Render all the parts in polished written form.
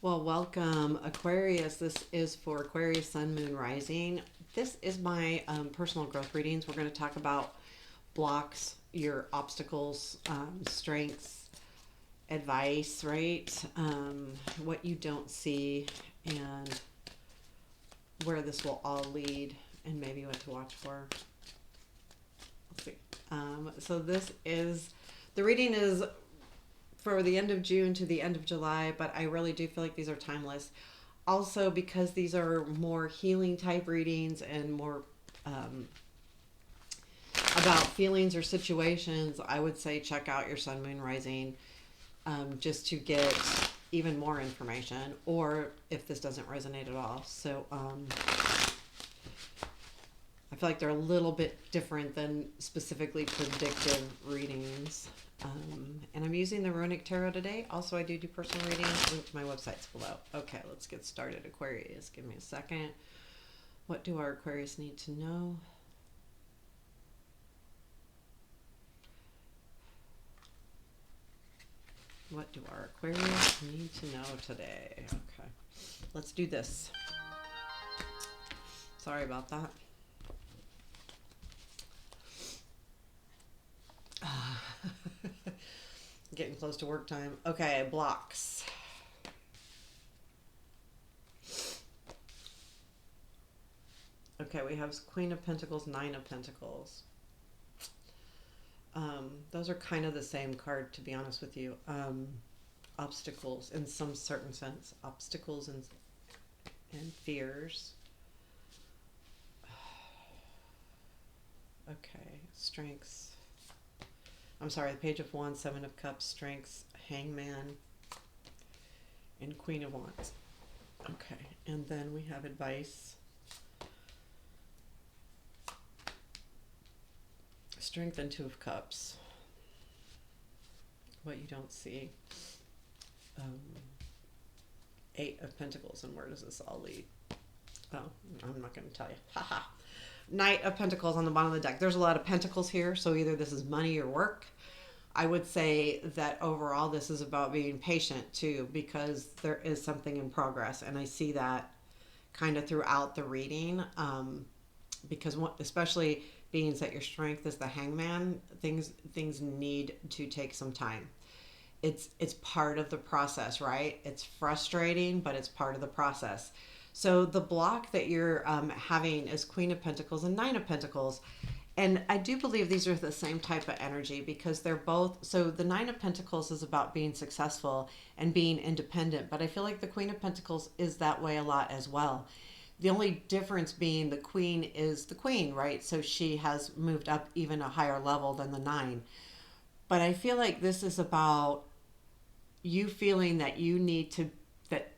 Well, welcome, Aquarius. This is for Aquarius Sun, Moon, Rising. This is my personal growth readings. We're going to talk about blocks, your obstacles, strengths, advice, right? What you don't see, and where this will all lead, and maybe what to watch for. Let's see. So this is the reading is for the end of June to the end of July, but I really do feel like these are timeless. Also, because these are more healing type readings and more um, about feelings or situations, I would say check out your Sun, Moon, Rising just to get even more information, or if this doesn't resonate at all. So, I feel like they're a little bit different than specifically predictive readings. And I'm using the Runik Tarot today. Also, I do personal readings. Link to my website's below. Okay, let's get started. Aquarius, give me a second. What do our Aquarius need to know? What do our Aquarius need to know today? Okay, let's do this. Sorry about that. Getting close to work time. Okay, blocks. Okay, we have Queen of Pentacles, Nine of Pentacles. Those are kind of the same card, to be honest with you. Obstacles in some certain sense. Obstacles and fears. Okay, strengths. I'm sorry, the Page of Wands, Seven of Cups, strengths, Hangman, and Queen of Wands. Okay, and then we have advice. Strength and Two of Cups. What you don't see. Eight of Pentacles, and where does this all lead? Oh, I'm not going to tell you. Haha. Knight of Pentacles on the bottom of the deck. There's a lot of pentacles here, so either this is money or work. I would say that overall this is about being patient too, because there is something in progress, and I see that kind of throughout the reading. Because especially being that your strength is the Hangman, things need to take some time. It's part of the process, right? It's frustrating, but it's part of the process. So the block that you're having is Queen of Pentacles and Nine of Pentacles. And I do believe these are the same type of energy, because they're both. So the Nine of Pentacles is about being successful and being independent. But I feel like the Queen of Pentacles is that way a lot as well. The only difference being the Queen is the Queen, right? So she has moved up even a higher level than the Nine. But I feel like this is about you feeling that you need to, that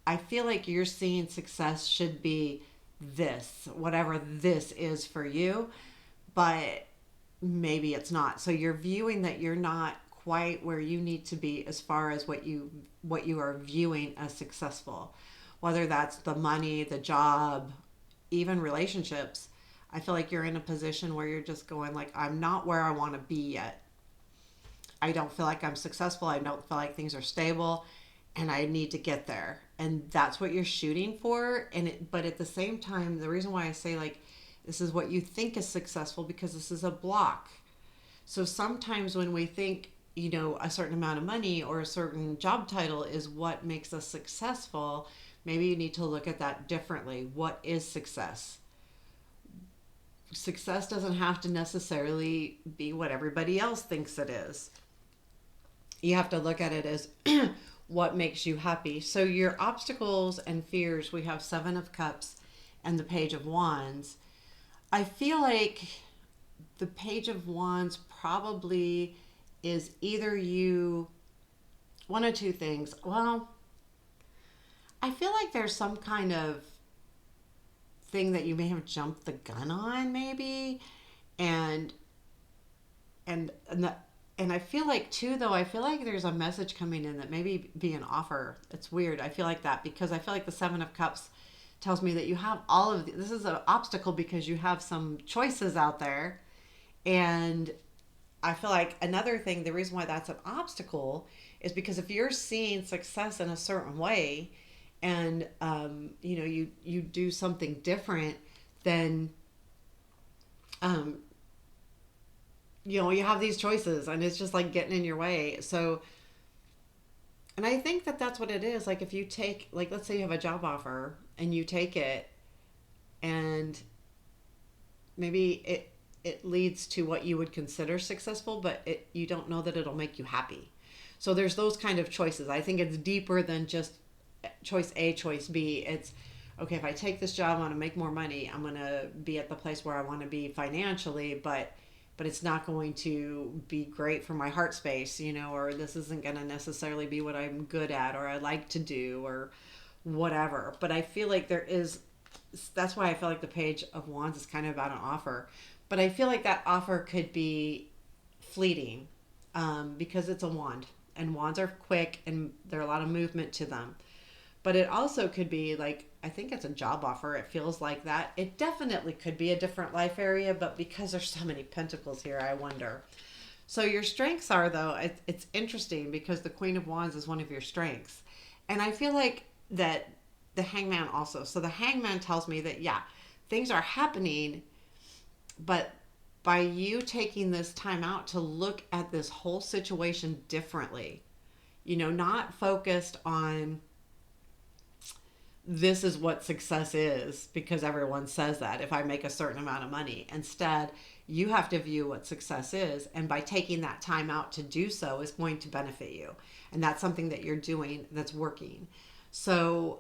I feel like you're seeing success should be this, whatever this is for you, but maybe it's not. So you're viewing that you're not quite where you need to be as far as what you are viewing as successful. Whether that's the money, the job, even relationships. I feel like you're in a position where you're just going like, I'm not where I want to be yet. I don't feel like I'm successful. I don't feel like things are stable, and I need to get there. And that's what you're shooting for. But at the same time, the reason why I say like this is what you think is successful, because this is a block. So sometimes when we think, a certain amount of money or a certain job title is what makes us successful, maybe you need to look at that differently. What is success? Success doesn't have to necessarily be what everybody else thinks it is. You have to look at it as what makes you happy. So your obstacles and fears, we have Seven of Cups and the Page of Wands. I feel like the Page of Wands probably is either you, one of two things. Well, I feel like there's some kind of thing that you may have jumped the gun on, maybe, and and and the, and I feel like too, though, I feel like there's a message coming in that maybe be an offer. It's weird. I feel like that because I feel like the Seven of Cups tells me that you have all of this is an obstacle because you have some choices out there. And I feel like another thing, the reason why that's an obstacle is because if you're seeing success in a certain way, and you do something different, then um, you have these choices, and it's just like getting in your way. So, and I think that that's what it is. Like if you take, like, let's say you have a job offer and you take it, and maybe it leads to what you would consider successful, but you don't know that it'll make you happy. So there's those kind of choices. I think it's deeper than just choice A, choice B. It's okay, if I take this job, I want to make more money. I'm going to be at the place where I want to be financially, but it's not going to be great for my heart space, or this isn't going to necessarily be what I'm good at or I like to do or whatever. But I feel like that's why I feel like the Page of Wands is kind of about an offer. But I feel like that offer could be fleeting, because it's a wand, and wands are quick and there are a lot of movement to them. But it also could be like, I think it's a job offer. It feels like that. It definitely could be a different life area, but because there's so many pentacles here, I wonder. So your strengths are, though, it's interesting because the Queen of Wands is one of your strengths. And I feel like that the Hangman also. So the Hangman tells me that, yeah, things are happening, but by you taking this time out to look at this whole situation differently, not focused on this is what success is because everyone says that if I make a certain amount of money. Instead, you have to view what success is, and by taking that time out to do so is going to benefit you. And that's something that you're doing that's working. So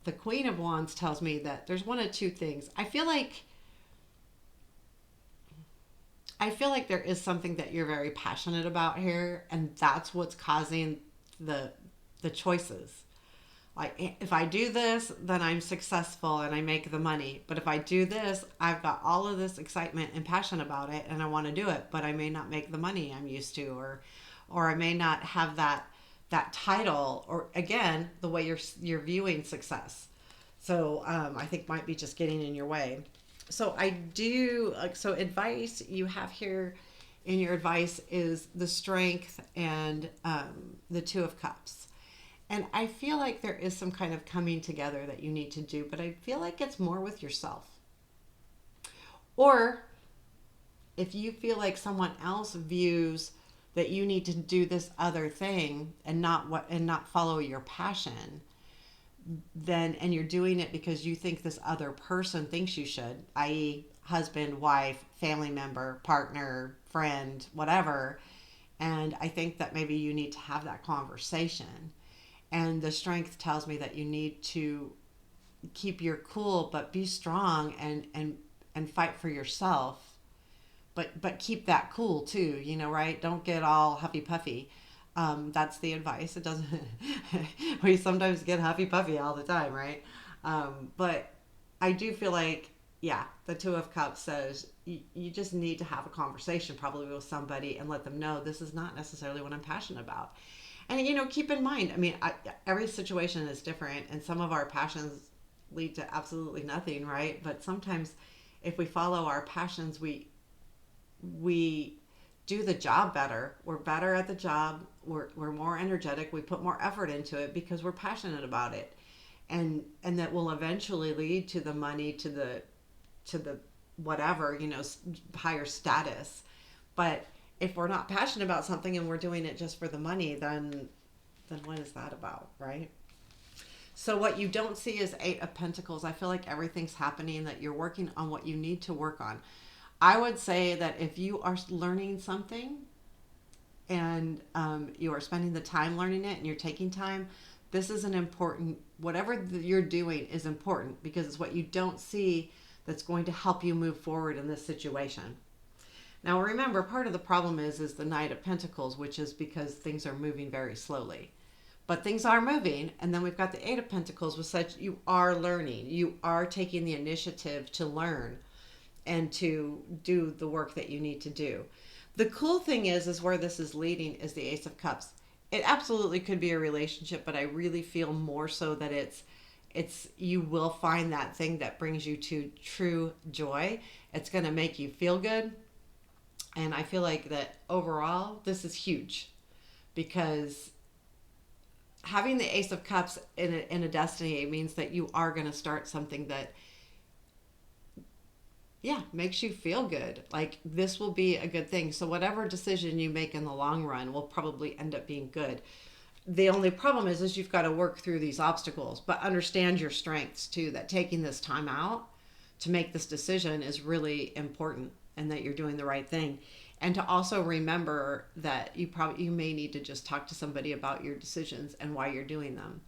the Queen of Wands tells me that there's one of two things. I feel like there is something that you're very passionate about here, and that's what's causing the choices. Like, if I do this, then I'm successful and I make the money. But if I do this, I've got all of this excitement and passion about it, and I want to do it, but I may not make the money I'm used to, or I may not have that title, or again, the way you're viewing success. So I think might be just getting in your way. So I do, so advice you have here in your advice is the Strength and the Two of Cups. And I feel like there is some kind of coming together that you need to do, but I feel like it's more with yourself. Or if you feel like someone else views that you need to do this other thing and not follow your passion, then, and you're doing it because you think this other person thinks you should, i.e., husband, wife, family member, partner, friend, whatever. And I think that maybe you need to have that conversation. And the Strength tells me that you need to keep your cool, but be strong and fight for yourself. But keep that cool too, right? Don't get all huffy puffy. That's the advice. It doesn't. We sometimes get huffy puffy all the time, right? But I do feel like, yeah, the Two of Cups says you just need to have a conversation, probably with somebody, and let them know this is not necessarily what I'm passionate about. And keep in mind, I mean, every situation is different, and some of our passions lead to absolutely nothing, right? But sometimes, if we follow our passions, we do the job better. We're better at the job. We're more energetic. We put more effort into it because we're passionate about it, and that will eventually lead to the money, to the whatever, higher status. But if we're not passionate about something and we're doing it just for the money, then what is that about, right? So what you don't see is Eight of Pentacles. I feel like everything's happening, that you're working on what you need to work on. I would say that if you are learning something and you are spending the time learning it and you're taking time, this is an important, whatever you're doing is important, because it's what you don't see that's going to help you move forward in this situation. Now remember, part of the problem is the Knight of Pentacles, which is because things are moving very slowly. But things are moving, and then we've got the Eight of Pentacles, with such you are learning. You are taking the initiative to learn and to do the work that you need to do. The cool thing is where this is leading is the Ace of Cups. It absolutely could be a relationship, but I really feel more so that it's you will find that thing that brings you to true joy. It's going to make you feel good. And I feel like that overall, this is huge, because having the Ace of Cups in a destiny means that you are going to start something that, yeah, makes you feel good. Like this will be a good thing. So whatever decision you make in the long run will probably end up being good. The only problem is you've got to work through these obstacles, but understand your strengths too, that taking this time out to make this decision is really important and that you're doing the right thing. And to also remember that you may need to just talk to somebody about your decisions and why you're doing them.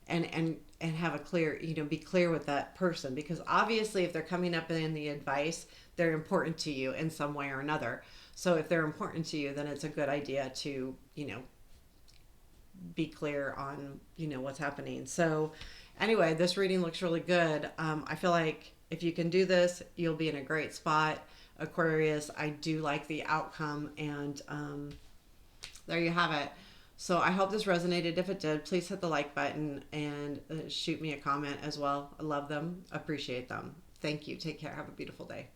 And have a clear, be clear with that person, because obviously if they're coming up in the advice, they're important to you in some way or another. So if they're important to you, then it's a good idea to, be clear on, what's happening. So anyway, this reading looks really good. I feel like if you can do this, you'll be in a great spot, Aquarius. I do like the outcome, and there you have it. So I hope this resonated. If it did, please hit the like button and shoot me a comment as well. I love them, appreciate them. Thank you. Take care. Have a beautiful day.